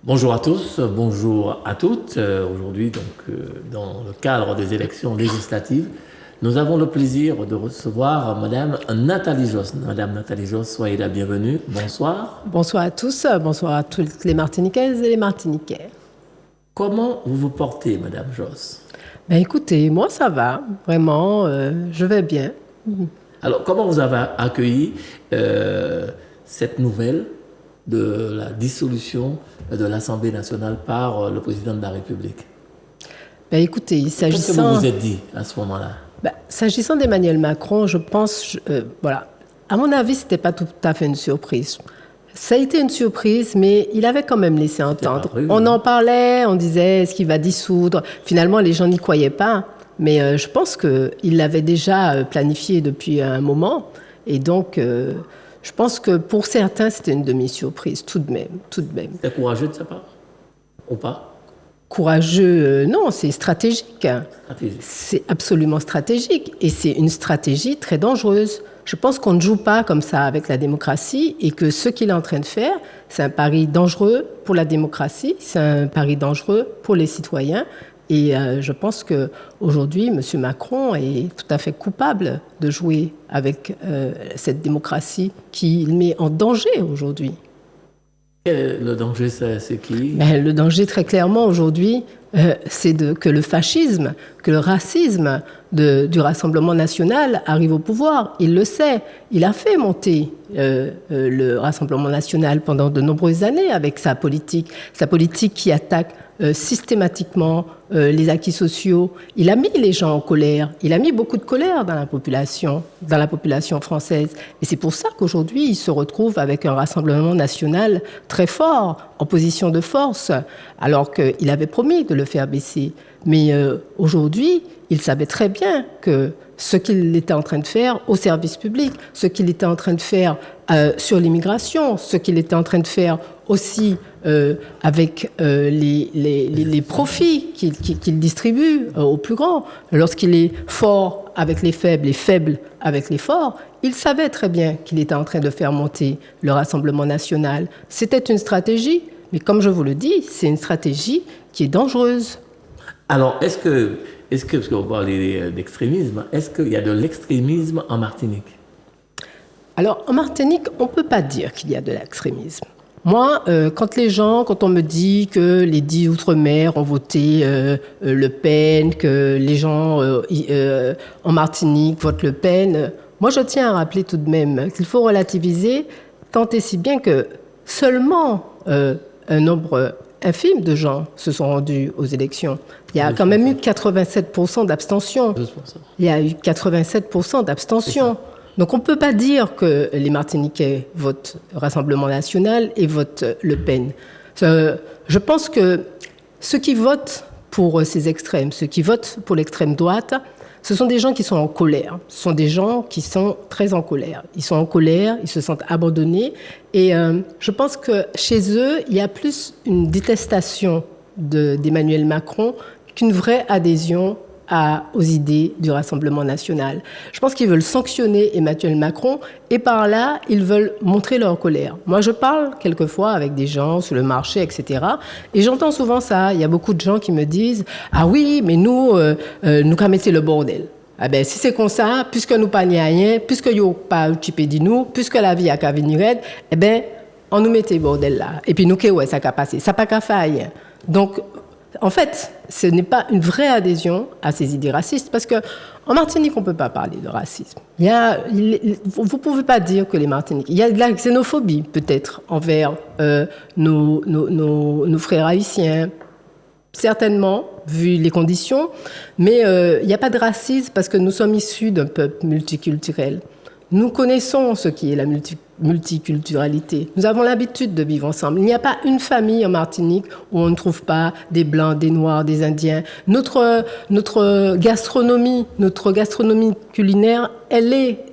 Bonjour à tous, bonjour à toutes. Aujourd'hui, dans le cadre des élections législatives, nous avons le plaisir de recevoir Madame Nathalie Josse. Madame Nathalie Josse, soyez la bienvenue. Bonsoir. Bonsoir à tous, bonsoir à toutes les Martiniquaises et les Martiniquais. Comment vous vous portez, Madame Josse? Ben écoutez, moi ça va, vraiment, je vais bien. Alors, comment vous avez accueilli cette nouvelle de la dissolution de l'Assemblée nationale par le président de la République? Ben écoutez, Qu'est-ce que vous vous êtes dit à ce moment-là? S'agissant d'Emmanuel Macron, je pense, voilà, à mon avis, c'était pas tout à fait une surprise. Ça a été une surprise, mais il avait quand même laissé entendre. On en parlait, on disait, est-ce qu'il va dissoudre? Finalement, les gens n'y croyaient pas. Mais je pense qu'il l'avait déjà planifié depuis un moment. Et donc, je pense que pour certains, c'était une demi-surprise, tout de même. C'est courageux de sa part ou pas? Courageux, non, c'est stratégique. C'est absolument stratégique. Et c'est une stratégie très dangereuse. Je pense qu'on ne joue pas comme ça avec la démocratie et que ce qu'il est en train de faire, c'est un pari dangereux pour la démocratie, c'est un pari dangereux pour les citoyens. Et je pense qu'aujourd'hui, M. Macron est tout à fait coupable de jouer avec cette démocratie qu'il met en danger aujourd'hui. Le danger, c'est qui? Le danger, très clairement, aujourd'hui, c'est que le fascisme, que le racisme du Rassemblement national arrive au pouvoir. Il le sait. Il a fait monter le Rassemblement national pendant de nombreuses années avec sa politique qui attaque systématiquement les acquis sociaux. Il a mis les gens en colère. Il a mis beaucoup de colère dans la population française. Et c'est pour ça qu'aujourd'hui, il se retrouve avec un Rassemblement national très fort, en position de force, alors qu'il avait promis de le faire baisser. Mais aujourd'hui, il savait très bien que ce qu'il était en train de faire au service public, ce qu'il était en train de faire sur l'immigration, ce qu'il était en train de faire aussi avec les profits qu'il distribue aux plus grands. Lorsqu'il est fort avec les faibles et faible avec les forts, il savait très bien qu'il était en train de faire monter le Rassemblement national. C'était une stratégie, mais comme je vous le dis, c'est une stratégie qui est dangereuse. Alors, est-ce que parce qu'on parle d'extrémisme, est-ce qu'il y a de l'extrémisme en Martinique? Alors, en Martinique, on ne peut pas dire qu'il y a de l'extrémisme. Moi, quand on me dit que les 10 Outre-mer ont voté Le Pen, que les gens en Martinique votent Le Pen, moi je tiens à rappeler tout de même qu'il faut relativiser, tant et si bien que seulement un nombre infime de gens se sont rendus aux élections. Il y a quand même eu 87% d'abstention. Il y a eu 87% d'abstention. Donc on ne peut pas dire que les Martiniquais votent Rassemblement national et votent Le Pen. Je pense que ceux qui votent pour ces extrêmes, ceux qui votent pour l'extrême droite, ce sont des gens qui sont en colère. Ce sont des gens qui sont très en colère. Ils sont en colère, ils se sentent abandonnés. Et je pense que chez eux, il y a plus une détestation d'Emmanuel Macron qu'une vraie adhésion aux idées du Rassemblement national. Je pense qu'ils veulent sanctionner Emmanuel Macron et par là, ils veulent montrer leur colère. Moi, je parle quelquefois avec des gens sur le marché, etc. Et j'entends souvent ça. Il y a beaucoup de gens qui me disent « Ah oui, mais nous qu'à mettre le bordel. » Ah ben, si c'est comme ça, puisque nous pas rien, puisque nous pas occupé de nous, puisque la vie a qu'à venir aide, eh ben, on nous mettait le bordel là. Et puis nous, ouais, ça n'a passé. Ça n'a pas qu'à faire. Donc, en fait, ce n'est pas une vraie adhésion à ces idées racistes, parce qu'en Martinique, on ne peut pas parler de racisme. Vous ne pouvez pas dire que les Martiniquais... Il y a de la xénophobie, peut-être, envers nos frères haïtiens, certainement, vu les conditions, mais il n'y a pas de racisme parce que nous sommes issus d'un peuple multiculturel. Nous connaissons ce qui est la multiculturalité. Nous avons l'habitude de vivre ensemble. Il n'y a pas une famille en Martinique où on ne trouve pas des Blancs, des Noirs, des Indiens. Notre gastronomie culinaire, elle est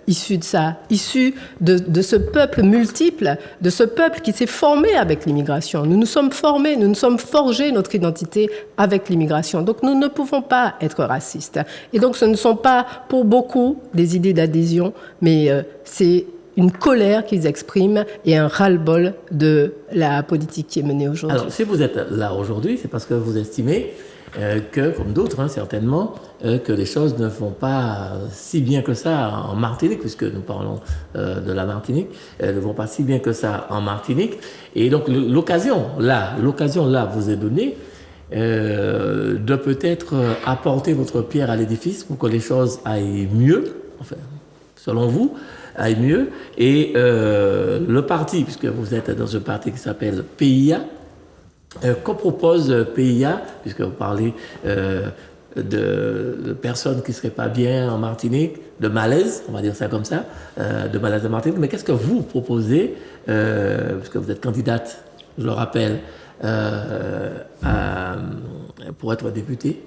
issue de ça, issue de ce peuple multiple, de ce peuple qui s'est formé avec l'immigration. Nous nous sommes formés, nous nous sommes forgés notre identité avec l'immigration. Donc nous ne pouvons pas être racistes. Et donc ce ne sont pas pour beaucoup des idées d'adhésion, mais c'est une colère qu'ils expriment et un ras-le-bol de la politique qui est menée aujourd'hui. Alors, si vous êtes là aujourd'hui, c'est parce que vous estimez que, comme d'autres certainement, que les choses ne vont pas si bien que ça en Martinique, puisque nous parlons de la Martinique, elles ne vont pas si bien que ça en Martinique. Et donc l'occasion là vous est donnée de peut-être apporter votre pierre à l'édifice pour que les choses aillent mieux, enfin, selon vous, aillent mieux. Et le parti, puisque vous êtes dans un parti qui s'appelle PIA, qu'on propose PIA, puisque vous parlez de personnes qui ne seraient pas bien en Martinique, de malaise, on va dire ça comme ça, de malaise en Martinique, mais qu'est-ce que vous proposez, puisque vous êtes candidate, je le rappelle, pour être député,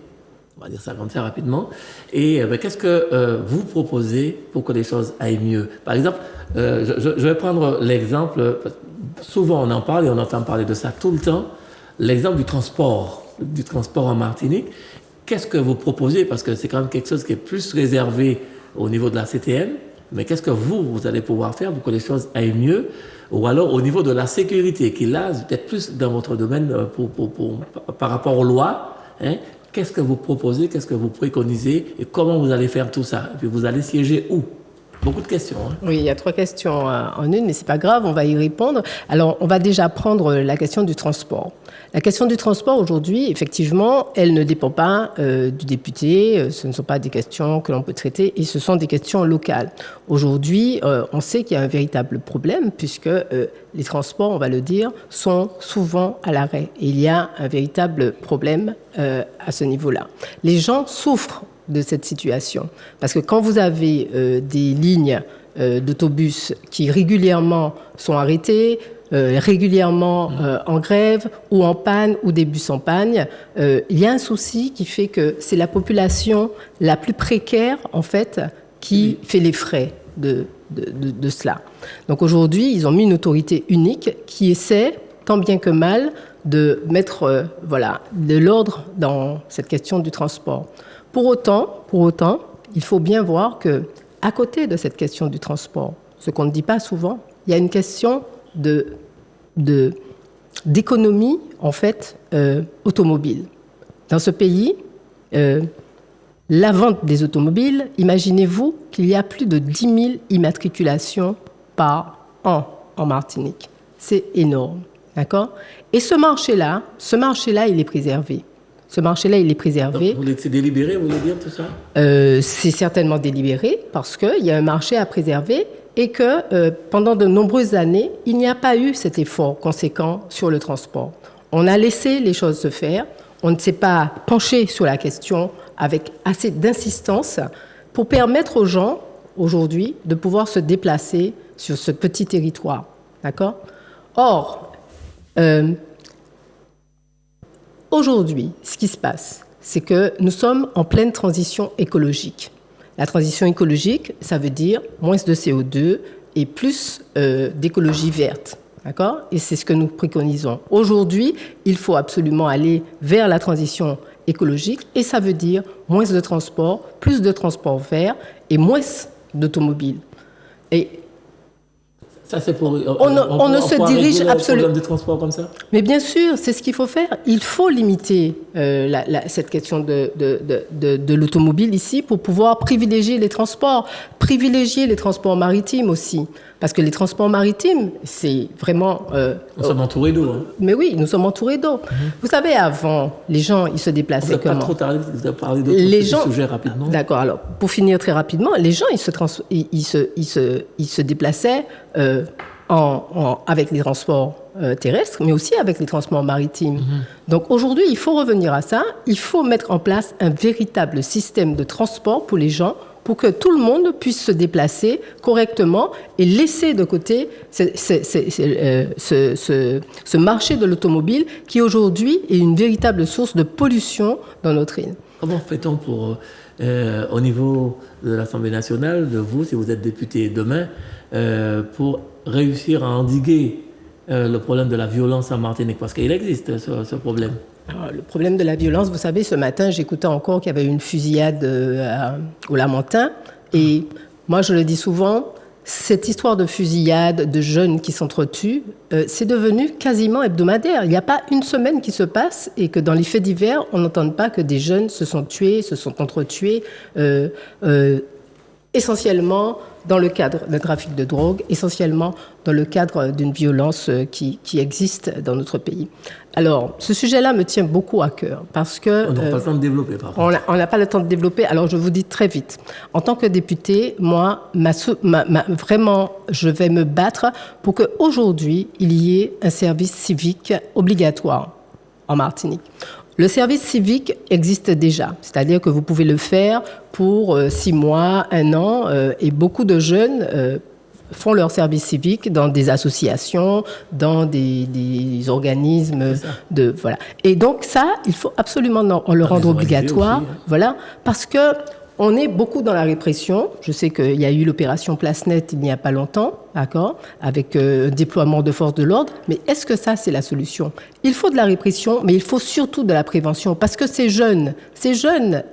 on va dire ça comme ça rapidement, et qu'est-ce que vous proposez pour que les choses aillent mieux? Par exemple, je vais prendre l'exemple, souvent on en parle et on entend parler de ça tout le temps, l'exemple du transport en Martinique. Qu'est-ce que vous proposez? Parce que c'est quand même quelque chose qui est plus réservé au niveau de la CTM. Mais qu'est-ce que vous allez pouvoir faire pour que les choses aillent mieux? Ou alors au niveau de la sécurité, qui là, peut-être plus dans votre domaine par rapport aux lois. Qu'est-ce que vous proposez? Qu'est-ce que vous préconisez? Et comment vous allez faire tout ça? Et puis vous allez siéger où? Beaucoup de questions. Oui, il y a 3 questions en une, mais c'est pas grave, on va y répondre. Alors, on va déjà prendre la question du transport. La question du transport, aujourd'hui, effectivement, elle ne dépend pas du député. Ce ne sont pas des questions que l'on peut traiter et ce sont des questions locales. Aujourd'hui, on sait qu'il y a un véritable problème puisque les transports, on va le dire, sont souvent à l'arrêt. Et il y a un véritable problème à ce niveau-là. Les gens souffrent de cette situation. Parce que quand vous avez des lignes d'autobus qui régulièrement sont arrêtées, régulièrement en grève ou en panne ou des bus en panne, il y a un souci qui fait que c'est la population la plus précaire, en fait, qui fait les frais de cela. Donc aujourd'hui, ils ont mis une autorité unique qui essaie, tant bien que mal, de mettre de l'ordre dans cette question du transport. Pour autant, il faut bien voir que, à côté de cette question du transport, ce qu'on ne dit pas souvent, il y a une question d'économie, en fait, automobile. Dans ce pays, la vente des automobiles, imaginez-vous qu'il y a plus de 10 000 immatriculations par an en Martinique. C'est énorme, d'accord? Et ce marché-là, il est préservé. Ce marché-là, il est préservé. C'est délibéré, vous voulez dire tout ça? C'est certainement délibéré parce qu'il y a un marché à préserver et que pendant de nombreuses années, il n'y a pas eu cet effort conséquent sur le transport. On a laissé les choses se faire. On ne s'est pas penché sur la question avec assez d'insistance pour permettre aux gens, aujourd'hui, de pouvoir se déplacer sur ce petit territoire. D'accord? Or, aujourd'hui, ce qui se passe, c'est que nous sommes en pleine transition écologique. La transition écologique, ça veut dire moins de CO2 et plus d'écologie verte. D'accord? Et c'est ce que nous préconisons. Aujourd'hui, il faut absolument aller vers la transition écologique et ça veut dire moins de transport, plus de transport vert et moins d'automobiles. Et ça, c'est pour... On ne se dirige absolument... de transport comme ça? Mais bien sûr, c'est ce qu'il faut faire. Il faut limiter cette question de l'automobile ici pour pouvoir privilégier les transports maritimes aussi. Parce que les transports maritimes, c'est vraiment... nous sommes entourés d'eau. Mais oui, nous sommes entourés d'eau. Vous savez, avant, les gens, ils se déplaçaient comment? Vous n'êtes pas trop tardé, vous avez parlé d'autres sujets rapidement. D'accord, alors, pour finir très rapidement, les gens, ils se déplaçaient avec les transports terrestres, mais aussi avec les transports maritimes. Donc aujourd'hui, il faut revenir à ça. Il faut mettre en place un véritable système de transport pour les gens, pour que tout le monde puisse se déplacer correctement et laisser de côté ce marché de l'automobile qui aujourd'hui est une véritable source de pollution dans notre île. Comment fait-on pour, au niveau de l'Assemblée nationale, de vous, si vous êtes député demain, pour réussir à endiguer le problème de la violence en Martinique? Parce qu'il existe ce problème. Alors, le problème de la violence, vous savez, ce matin, j'écoutais encore qu'il y avait une fusillade au Lamentin. Et moi, je le dis souvent, cette histoire de fusillade, de jeunes qui s'entretuent, c'est devenu quasiment hebdomadaire. Il n'y a pas une semaine qui se passe et que dans les faits divers, on n'entende pas que des jeunes se sont tués, se sont entretués, essentiellement dans le cadre d'un trafic de drogue, essentiellement dans le cadre d'une violence qui existe dans notre pays. Alors, ce sujet-là me tient beaucoup à cœur parce que... On n'a pas le temps de développer, par contre. On n'a pas le temps de développer, alors je vous dis très vite. En tant que députée, moi, vraiment, je vais me battre pour qu'aujourd'hui, il y ait un service civique obligatoire en Martinique. Le service civique existe déjà, c'est-à-dire que vous pouvez le faire pour 6 mois, 1 an, et beaucoup de jeunes font leur service civique dans des associations, dans des organismes de voilà. Et donc ça, il faut absolument le rendre obligatoire, aussi, hein. Voilà, parce que on est beaucoup dans la répression. Je sais qu'il y a eu l'opération Place Nette il n'y a pas longtemps, d'accord, avec déploiement de forces de l'ordre. Mais est-ce que ça, c'est la solution? Il faut de la répression, mais il faut surtout de la prévention. Parce que ces jeunes,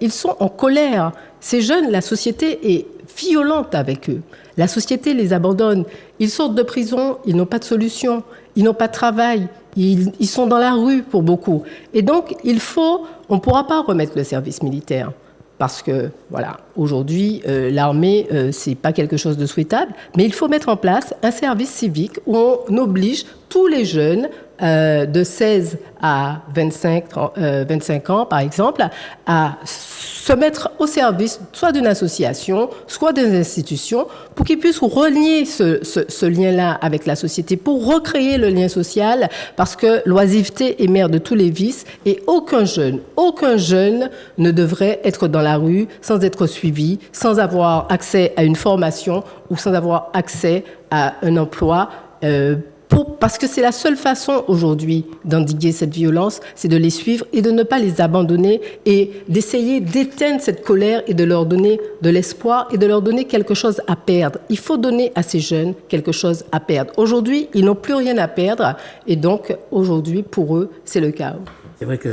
ils sont en colère. Ces jeunes, la société est violente avec eux. La société les abandonne. Ils sortent de prison, ils n'ont pas de solution. Ils n'ont pas de travail. Ils sont dans la rue pour beaucoup. Et donc, on ne pourra pas remettre le service militaire. Parce que, voilà, aujourd'hui, l'armée, c'est pas quelque chose de souhaitable, mais il faut mettre en place un service civique où on oblige tous les jeunes de 16 à 25 ans, par exemple, à se mettre au service soit d'une association, soit des institutions, pour qu'ils puissent relier ce lien-là avec la société, pour recréer le lien social, parce que l'oisiveté est mère de tous les vices, et aucun jeune ne devrait être dans la rue sans être suivi, sans avoir accès à une formation ou sans avoir accès à un emploi, parce que c'est la seule façon aujourd'hui d'endiguer cette violence, c'est de les suivre et de ne pas les abandonner et d'essayer d'éteindre cette colère et de leur donner de l'espoir et de leur donner quelque chose à perdre. Il faut donner à ces jeunes quelque chose à perdre. Aujourd'hui, ils n'ont plus rien à perdre et donc aujourd'hui, pour eux, c'est le chaos. C'est vrai qu'il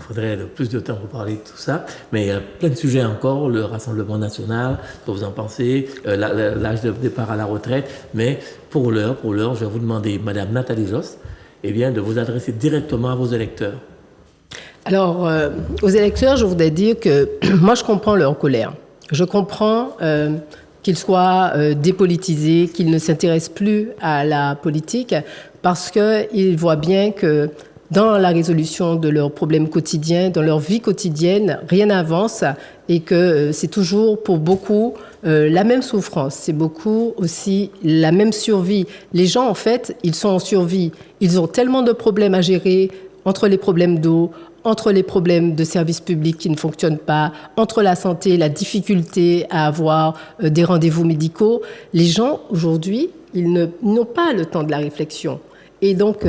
faudrait plus de temps pour parler de tout ça, mais il y a plein de sujets encore, le Rassemblement national, ce que vous en pensez, l'âge de départ à la retraite, mais pour l'heure, je vais vous demander, Madame Nathalie Josse, de vous adresser directement à vos électeurs. Alors, aux électeurs, je voudrais dire que moi, je comprends leur colère. Je comprends qu'ils soient dépolitisés, qu'ils ne s'intéressent plus à la politique, parce qu'ils voient bien que dans la résolution de leurs problèmes quotidiens, dans leur vie quotidienne, rien n'avance et que c'est toujours pour beaucoup la même souffrance, c'est beaucoup aussi la même survie. Les gens, en fait, ils sont en survie. Ils ont tellement de problèmes à gérer, entre les problèmes d'eau, entre les problèmes de services publics qui ne fonctionnent pas, entre la santé, la difficulté à avoir des rendez-vous médicaux. Les gens, aujourd'hui, ils n'ont pas le temps de la réflexion. Et donc,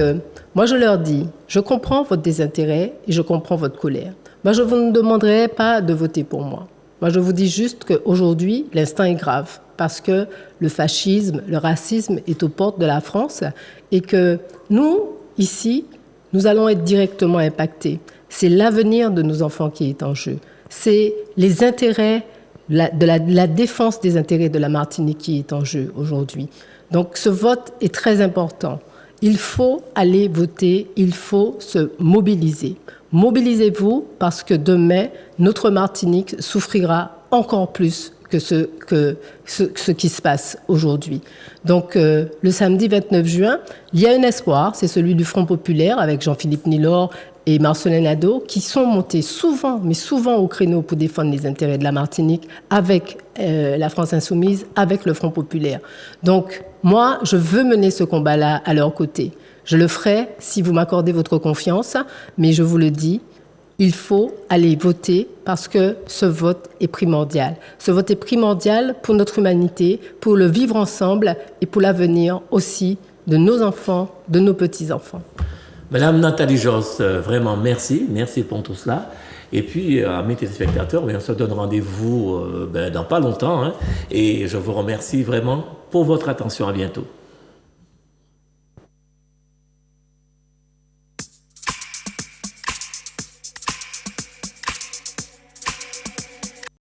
moi, je leur dis, je comprends votre désintérêt et je comprends votre colère. Moi, je ne vous demanderai pas de voter pour moi. Moi, je vous dis juste qu'aujourd'hui, l'instant est grave parce que le fascisme, le racisme est aux portes de la France et que nous, ici, nous allons être directement impactés. C'est l'avenir de nos enfants qui est en jeu. C'est les intérêts, la défense des intérêts de la Martinique qui est en jeu aujourd'hui. Donc, ce vote est très important. Il faut aller voter, il faut se mobiliser. Mobilisez-vous parce que demain, notre Martinique souffrira encore plus que ce qui se passe aujourd'hui. Donc, le samedi 29 juin, il y a un espoir, c'est celui du Front populaire avec Jean-Philippe Nilor et Marcelin Nadeau, qui sont montés souvent, mais souvent au créneau pour défendre les intérêts de la Martinique avec la France Insoumise, avec le Front populaire. Donc, moi, je veux mener ce combat-là à leur côté. Je le ferai si vous m'accordez votre confiance, mais je vous le dis, il faut aller voter parce que ce vote est primordial. Ce vote est primordial pour notre humanité, pour le vivre ensemble et pour l'avenir aussi de nos enfants, de nos petits-enfants. Madame Nathalie Josse, vraiment merci pour tout cela. Et puis, à mes téléspectateurs, on se donne rendez-vous dans pas longtemps. Et je vous remercie vraiment pour votre attention. À bientôt.